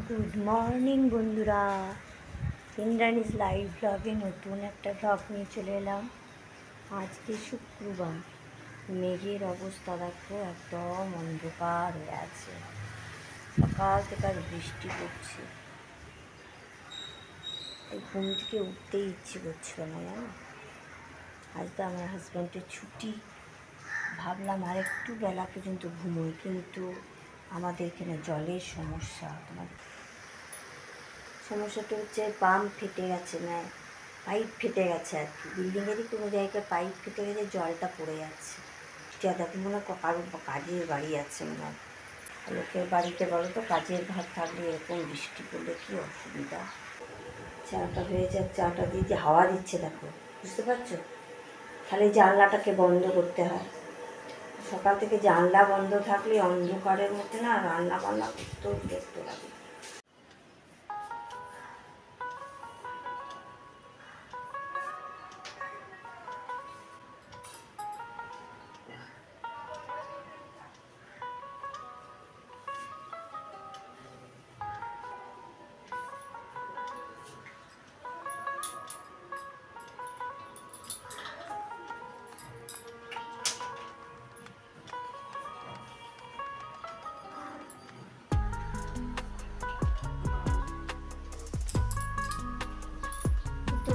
Good morning বন্ধুরা, ইন্দ্রাণীজ live ব্লগে নতুন একটা ব্লগ নিয়ে চলে এলাম। আজকে শুক্রবার, মেঘের অবস্থা দেখো, একদম অন্ধকার হয়ে আছে। সকাল থেকে আর বৃষ্টি পড়ছে, এই ঘুম থেকে উঠতেই ইচ্ছে করছিল না জানো। আজ তো আমার হাজব্যান্ডের ছুটি, ভাবলাম আর একটু বেলা পর্যন্ত ঘুমোই, কিন্তু আমাদের এখানে জলের সমস্যা। সমস্যাটা হচ্ছে পাম্প ফেটে গেছে, না পাইপ ফেটে গেছে আর কি। বিল্ডিংয়েরই কোনো জায়গায় পাইপ ফেটে গেছে, জলটা পড়ে যাচ্ছে। যা দেখো মনে হয় কারোর কাজের বাড়ি আছে মনে হয়। লোকের বাড়িতে বলো তো, কাজের ঘর থাকলে এরকম বৃষ্টি পড়লে কী অসুবিধা। চাটা হয়ে যাক, চাটা দিয়ে যে হাওয়া দিচ্ছে দেখো, বুঝতে পারছো? তাহলে জানলাটাকে বন্ধ করতে হয়। সকাল থেকে জানলা বন্ধ থাকলে অন্ধকারের মধ্যে না রান্না বান্না করতেও বিরক্ত লাগে।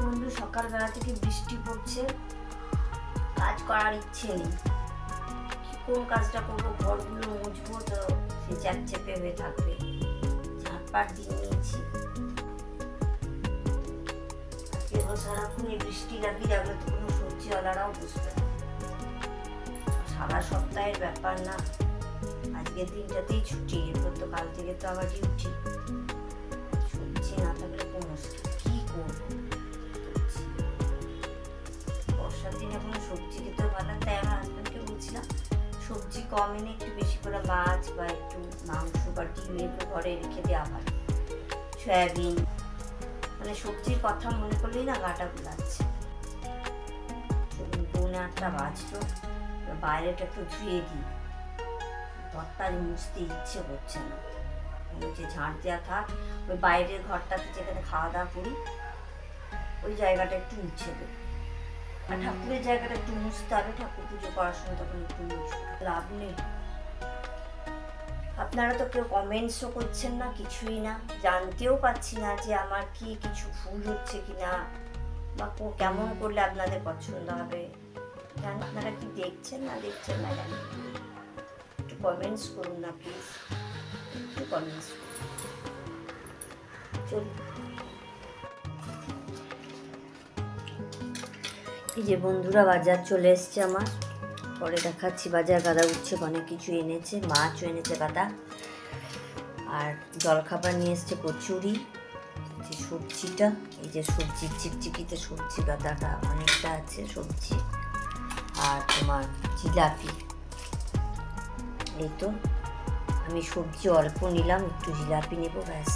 বন্ধু, সকালবেলা থেকে বৃষ্টি পড়ছে, কাজ করার ইচ্ছে নেই। কোন কাজটা করবো? ঘরগুলো মুছবো তো সে চ্যাপচেপে হয়ে থাকবে। ঝাঁটপাট দিয়ে নিয়েছি। আজকে সারাক্ষণ এই বৃষ্টি লাগিয়ে রাখলে তো কোনো সবজিওয়ালারাও বুঝবে না। সারা সপ্তাহের ব্যাপার না, আজকের দিনটাতেই ছুটি, এরপর তো কাল থেকে তো আবার ডিউটি। সবজি না থাকলে কোন মুশকিল, কি করবো? বর্ষার দিন এখন সবজি খেতেও ভালো। তাই আমার হাজব্যান্ডকে বলছিলাম সবজি কম এনে একটু বেশি করে মাছ বা একটু মাংস বা ডিম একটু ঘরে রেখে দেওয়া হয়, সয়াবিন। মানে সবজির কথা মনে করলেই না গাটা গুলাচ্ছে। 8:30 বাজলো, বাইরেটা একটু ধুয়ে দিই। ঘরটা মুছতে ইচ্ছে করছে না, যে ঝাঁট দেওয়া থাক। ওই বাইরের ঘরটাতে যেখানে খাওয়া দাওয়া করি ওই জায়গাটা একটু মুছে দেবো। আর ঠাকুরের জায়গাটা একটু মুছতে হবে, ঠাকুর পুজো করার সময় তখন একটু মুছতে লাভ নেই। আপনারা তো কেউ কমেন্টসও করছেন না, কিছুই না। জানতেও পাচ্ছি না যে আমার কি কিছু ভুল হচ্ছে কিনা, বা কেমন করলে আপনাদের পছন্দ হবে। জানি আপনারা কি দেখছেন না জানি। একটু কমেন্টস করুন না প্লিজ, একটু কমেন্টস করুন। চলুন, এই যে বন্ধুরা বাজার চলে এসছে আমার, পরে দেখাচ্ছি। বাজার গাদা উঠছে, অনেক কিছু এনেছে, মাছও এনেছে গাদা, আর জলখাবার নিয়ে এসছে কচুরি, যে সবজিটা, এই যে সবজির চিকচিকিতে সবজি গাদাটা অনেকটা আছে সবজি, আর তোমার জিলাপি। এই তো আমি সবজি অল্প নিলাম, একটু জিলাপি নেব, ব্যাস।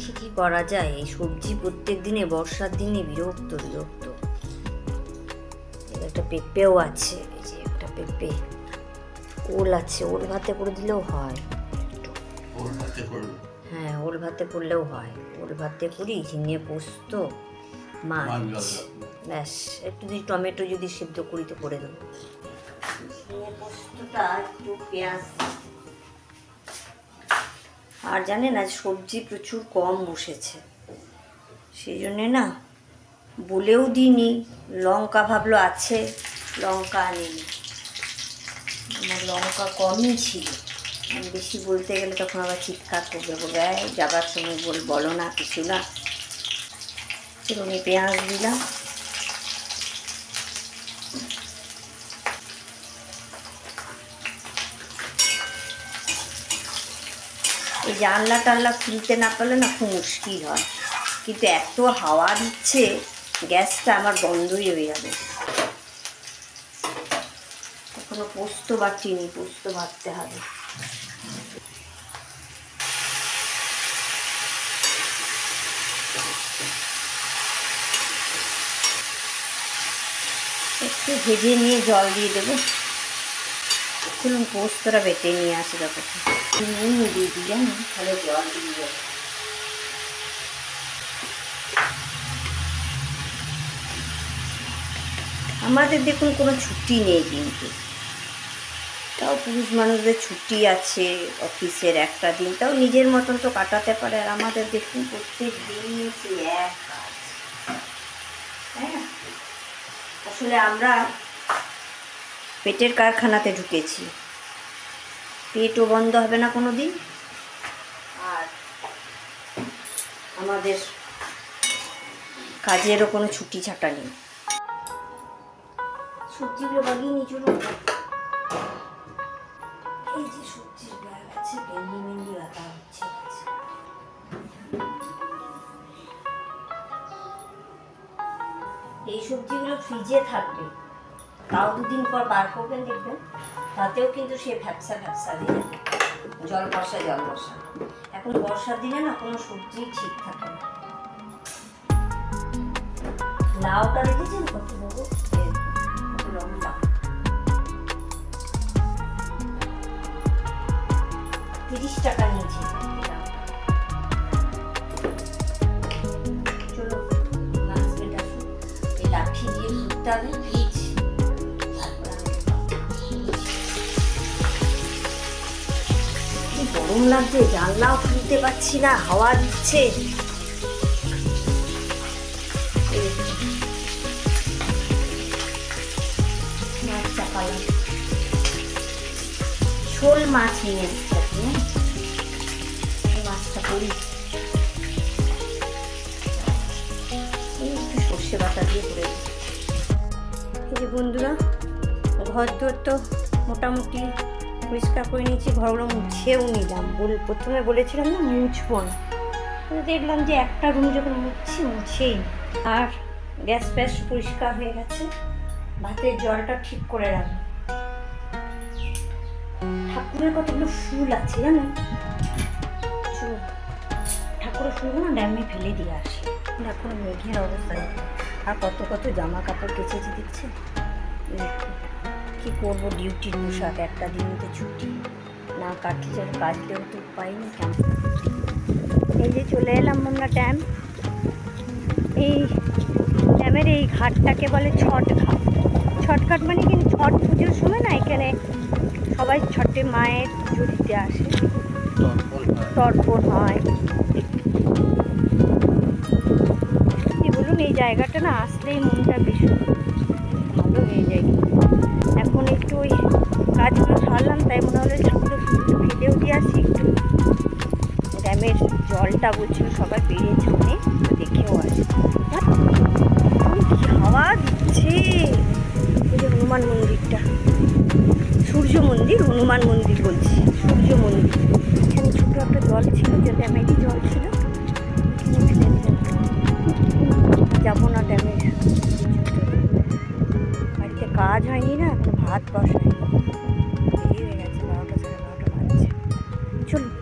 দেখি কি করা যায়। এই সবজি প্রত্যেক দিনে, বর্ষার দিনে বিরক্ত। একটা পেঁপেও আছে, এই যে একটা পেঁপে, ওল আছে, ওল ভাতে করে দিলেও হয়। হ্যাঁ, ওল ভাতে করলেও হয়। ওল ভাতে করি, ঝিঙে পোস্ত, মাছ, ব্যাস। একটু যদি টমেটো যদি সিদ্ধ করি তো করে দেবো। ঝিঙে পোস্তটা একটু পেঁয়াজ। আর জানেন আজ সবজি প্রচুর কম বসেছে, সেই জন্যে না বলেও দিইনি। লঙ্কা ভাবলো আছে, লঙ্কা আনিনি। আমার লঙ্কা কমই ছিল, আমি বেশি বলতে গেলে তখন আবার চিৎকার করবে, বলবে যাবার সময় বলো না কিছু না। সেরকম পেঁয়াজ দিলাম। এই জানলা টানলা খুলতে না পারলে না খুব মুশকিল হয়, কিন্তু এত হাওয়া দিচ্ছে গ্যাসটা আমার বন্ধই হয়ে যাবে। এখনো পোস্ত বাটিনি, পোস্ত বাটতে হবে। একটু ভেজে নিয়ে জল দিয়ে দেবো। চলুন পোস্তটা বেটে নিয়ে আসি যখন নুন দিয়ে দিই জানি তাহলে জল দিয়ে যাবে। আমাদের দেখুন কোনো ছুটি নেই, কিন্তু তাও পুরুষ মানুষদের ছুটি আছে অফিসের একটা দিন, তাও নিজের মতন তো কাটাতে পারে। আর আমাদের দেখুন প্রত্যেক দিন সে এক কাজ। হ্যাঁ, আসলে আমরা পেটের কারখানাতে ঢুকেছি, পেটও বন্ধ হবে না কোনো দিন, আর আমাদের কাজেরও কোনো ছুটি ছাটা নেই। সবজিগুলো বাগিয়ে নিয়ে চলুন। এই যে সবজির ব্যাগ আছে, ভেন্ডি মেন্ডি বাতা হচ্ছে। এই সবজিগুলো ফ্রিজে থাকবে, তাও দুদিন পর বার করবেন দেখবেন, তাতেও কিন্তু সে ভ্যাপসা ভ্যাপসা দিয়ে জল বসা। এখন বর্ষার দিনে না কোনো সবজি ঠিক থাকে না। লাউটা দেখেছেন কত বড়, কত লম্বা, 30 টাকা নিয়েছে। চলো হাজবেন্ড আসুন, এই লাঠি দিয়ে ঘুরতে হবে প্লিজ। গরম লাগছে, জানলাও খুলতে পারছি না, হাওয়া দিচ্ছে। মাছ চাপালাম, শোল মাছ নিয়ে এসেছি, মাছটা করি একটু সর্ষে বাটা দিয়ে করে। এই যে বন্ধুরা, ঘর দোর তো মোটামুটি পরিষ্কার করে নিয়েছি, ঘরগুলো মুছেও নিলাম। প্রথমে বলেছিলাম না মুছবো না, দেখলাম যে একটা রুম যখন মুছেই। আর গ্যাস ফ্যাস পরিষ্কার হয়ে গেছে, ভাতের জলটা ঠিক করে রাখবো। ঠাকুরের কতগুলো ফুল আছে জানো, ঠাকুরের ফুলগুলো ড্যামে ফেলে দিয়ে আসি। এখন মেঘের অবস্থা, আর কত কত জামা কাপড় কেচেছি দিচ্ছে। কি করবো, ডিউটির পোশাক, একটা দিনতে ছুটি না কাটলে যেন কাজলেও তো পাইনি কেন। এই যে চলে এলাম আমরা ড্যাম। এই ড্যামের এই ঘাটটাকে বলে ছট ঘাট। ছট ঘাট মানে কিন্তু ছট পুজোর সময় না এখানে সবাই ছটে মায়ের পুজো দিতে আসে, তর্পণ হয়। কি বলুন, এই জায়গাটা না আসলেই মনটা ভীষণ ভালো হয়ে যায়। এখন একটু ওই কাজগুলো সারলাম, তাই মনে হলো ঠাকুর ফেলেও দিয়ে আসি একটু। ড্যামের জলটা বলছিল সবাই বেরিয়েছে অনেক, তো দেখেও আসি। কি হাওয়া দিচ্ছে। এই যে হনুমান মন্দিরটা, সূর্য মন্দির, হনুমান মন্দির বলছি, সূর্য মন্দির। এখানে ছোট একটা জল ছিল, যে ড্যামেরই জল ছিল, যাবো না ড্যামে। বাড়িতে কাজ হয়নি না, এখন ভাত বসায়নি, দেরি হয়ে গেছে, 12টা সাড়ে 12টা বাজছে। চলুন,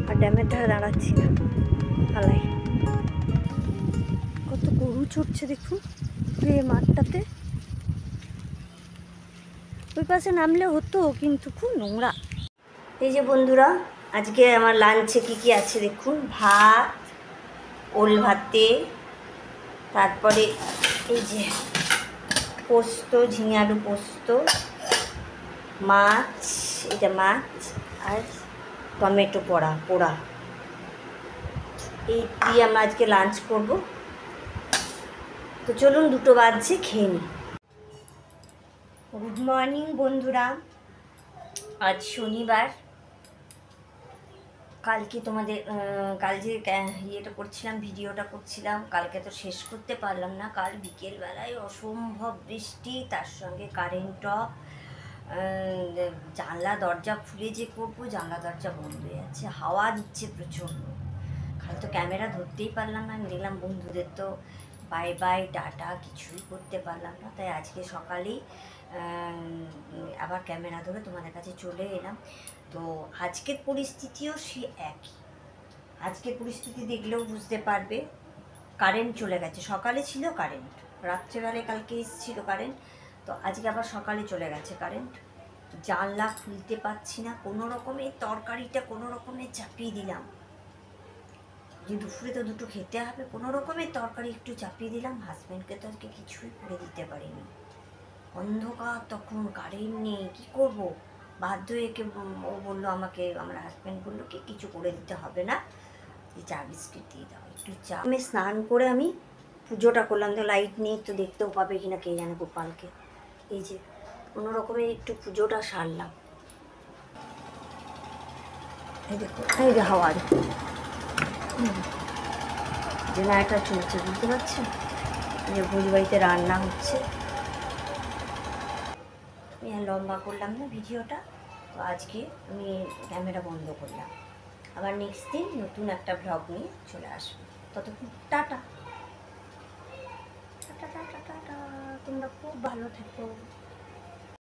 আর ড্যামের ধারে দাঁড়াচ্ছি না, আলাই কত গরু চড়ছে দেখুন এই মাঠটাতে। ওই পাশে নামলে হতো, কিন্তু খুব নোংরা। এই যে বন্ধুরা, আজকে আমার লাঞ্চে কি আছে দেখুন। ভাত, ওল ভাতে, তারপরে এই যে পোস্ত, ঝিঙে আলু পোস্ত, মাছ, এটা মাছ, আর টমেটো পোড়া। এই দিয়ে আমরা আজকে লাঞ্চ করব। তো চলুন, 2টো বাজছে, খেয়ে নিই। গুড মর্নিং বন্ধুরা, আজ শনিবার। কালকে তোমাদের কাল যে ইয়েটা করছিলাম, ভিডিওটা করছিলাম, কালকে তো শেষ করতে পারলাম না। কাল বিকেলবেলায় অসম্ভব বৃষ্টি, তার সঙ্গে কারেন্ট অফ। জানলা দরজা খুলে যে করবো, জানলা দরজা বন্ধ হয়ে যাচ্ছে, হাওয়া দিচ্ছে প্রচণ্ড। কাল তো ক্যামেরা ধরতেই পারলাম না। আমি দেখলাম বন্ধুদের তো বাই বাই টাটা কিছুই করতে পারলাম না, তাই আজকে সকালেই আবার ক্যামেরা ধরে তোমাদের কাছে চলে এলাম। তো আজকের পরিস্থিতিও সে একই। আজকের পরিস্থিতি দেখলেও বুঝতে পারবে, কারেন্ট চলে গেছে। সকালে ছিল কারেন্ট, রাত্রেবেলায় কালকে এসেছিল কারেন্ট, তো আজকে আবার সকালে চলে গেছে কারেন্ট। জানলা খুলতে পারছি না, কোনো রকমে তরকারিটা কোনো রকমে চাপিয়ে দিলাম, যে দুপুরে তো দুটো খেতে হবে, কোনো রকমের তরকারি একটু চাপিয়ে দিলাম। হাজব্যান্ডকে তো আজকে কিছুই করে দিতে পারিনি। অন্ধকার তখন, কারেন্ট নেই, কী করবো? বাধ্য হয়ে ও বললো আমাকে, আমার হাজব্যান্ড বললো কি কিছু করে দিতে হবে না, যে চা বিস্কিট দিয়ে দাও, একটু চা। আমি স্নান করে আমি পুজোটা করলাম, তো লাইট নেই, তো দেখতেও পাবে কিনা কে জানে গোপালকে। এই যে কোনো রকমের একটু পুজোটা সারলাম। এই দেখো, এই যে হাওয়া জেনারেটর চলছে, বুঝতে পারছেন? যে ভোজ বাড়িতে রান্না হচ্ছে। আমি আর লম্বা করলাম না ভিডিওটা, তো আজকে আমি ক্যামেরা বন্ধ করলাম। আবার নেক্সট দিন নতুন একটা ব্লগ নিয়ে চলে আসবো। ততক্ষণ টাটা টাটা টাটা টাটা। তোমরা খুব ভালো থেকো।